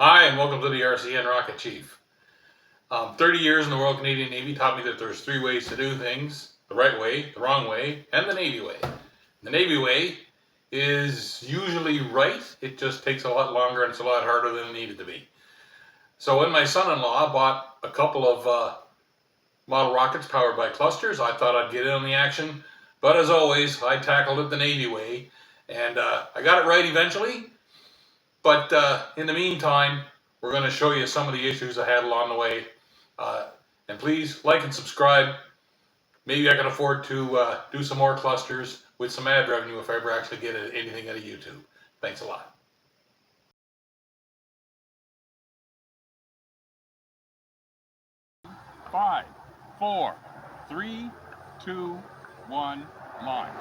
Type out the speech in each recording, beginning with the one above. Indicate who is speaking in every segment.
Speaker 1: Hi, and welcome to the RCN Rocket Chief. 30 years in the Royal Canadian Navy taught me that there's three ways to do things: the right way, the wrong way, and the Navy way. The Navy way is usually right, it just takes a lot longer and it's a lot harder than it needed to be. So when my son-in-law bought a couple of model rockets powered by clusters, I thought I'd get in on the action, but as always, I tackled it the Navy way, and I got it right eventually. But in the meantime, we're going to show you some of the issues I had along the way. And please like and subscribe. Maybe I can afford to do some more clusters with some ad revenue if I ever actually get anything out of YouTube. Thanks a lot.
Speaker 2: Five, four, three, two, one, launch.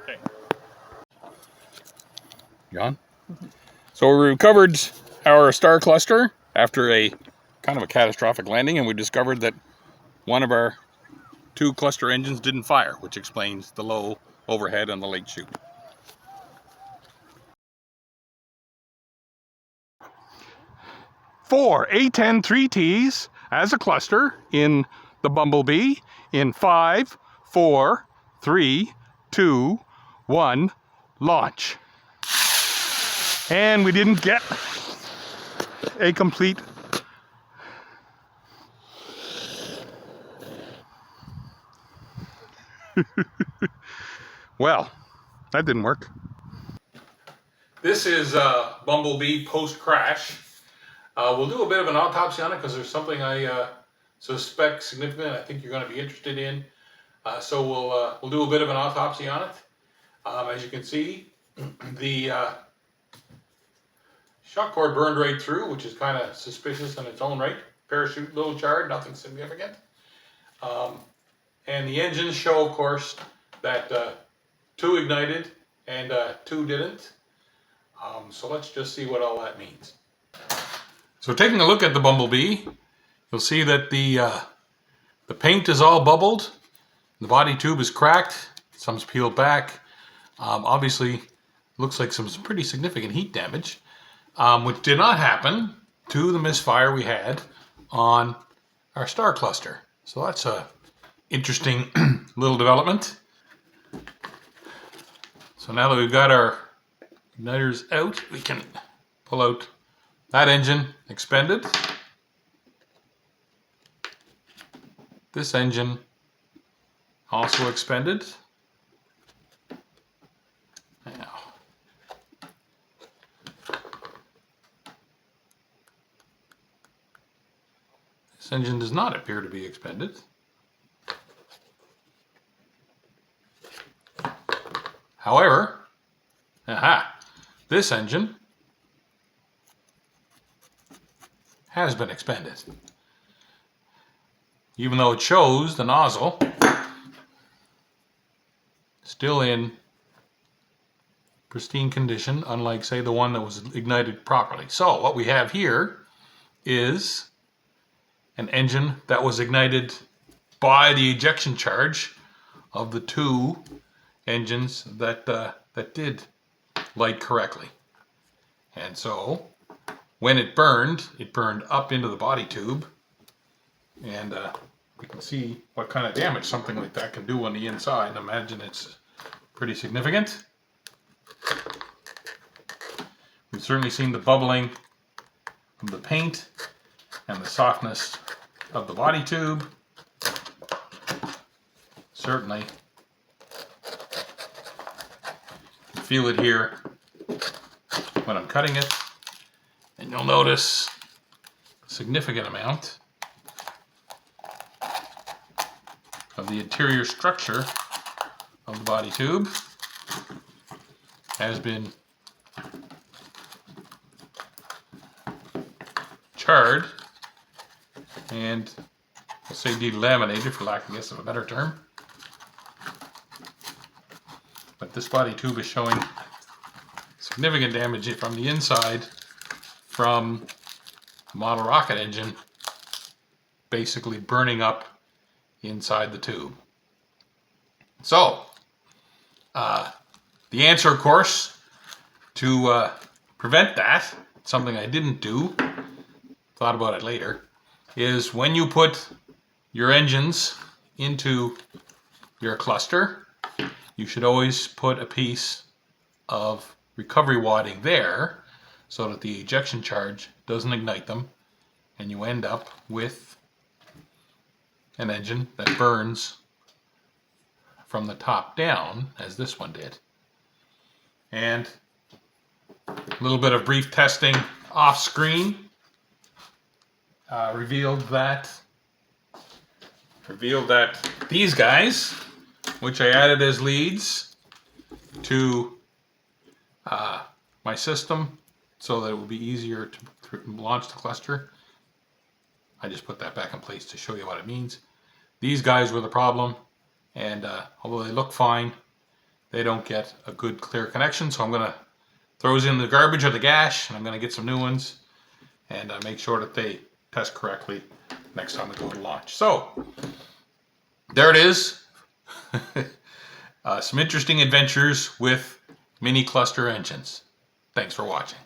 Speaker 2: Okay.
Speaker 1: John? So we recovered our star cluster after a kind of a catastrophic landing, and we discovered that one of our two cluster engines didn't fire, which explains the low overhead and the late shoot. Four A10 3Ts as a cluster in the Bumblebee in 5, 4, 3, 2, 1, launch. And we didn't get a complete well, that didn't work. This is Bumblebee post-crash. We'll do a bit of an autopsy on it because there's something I suspect significant I think you're going to be interested in. So we'll do a bit of an autopsy on it. As you can see, the shock cord burned right through, which is kind of suspicious in its own right. Parachute, little charred, nothing significant. And the engines show, of course, that 2 ignited and 2 didn't. So let's just see what all that means. So taking a look at the Bumblebee, you'll see that the paint is all bubbled, the body tube is cracked, some's peeled back. Obviously, looks like some pretty significant heat damage, which did not happen to the misfire we had on our star cluster. So that's a interesting little development. So now that we've got our igniters out, we can pull out that engine expended. This engine also expended. Now, this engine does not appear to be expended. However, this engine has been expended. Even though it shows the nozzle still in pristine condition, unlike, say, the one that was ignited properly. So what we have here is an engine that was ignited by the ejection charge of the 2 engines that did light correctly. And so when it burned up into the body tube, and we can see what kind of damage something like that can do on the inside. Imagine it's pretty significant. We've certainly seen the bubbling of the paint and the softness of the body tube. Certainly you can feel it here when I'm cutting it, and you'll notice a significant amount of the interior structure of the body tube has been charred and, we'll say, delaminated, for lack, I guess, of a better term. But this body tube is showing significant damage from the inside from the model rocket engine basically burning up inside the tube. So The answer, of course, to prevent that, something I didn't do, thought about it later, is when you put your engines into your cluster, you should always put a piece of recovery wadding there so that the ejection charge doesn't ignite them and you end up with an engine that burns from the top down, as this one did. And a little bit of brief testing off screen revealed that these guys, which I added as leads to my system so that it would be easier to launch the cluster. I just put that back in place to show you what it means. These guys were the problem, and although they look fine, they don't get a good clear connection, so I'm going to throw those in the garbage or the gash, and I'm going to get some new ones and make sure that they test correctly next time we go to launch. So there it is. Some interesting adventures with mini cluster engines. Thanks for watching.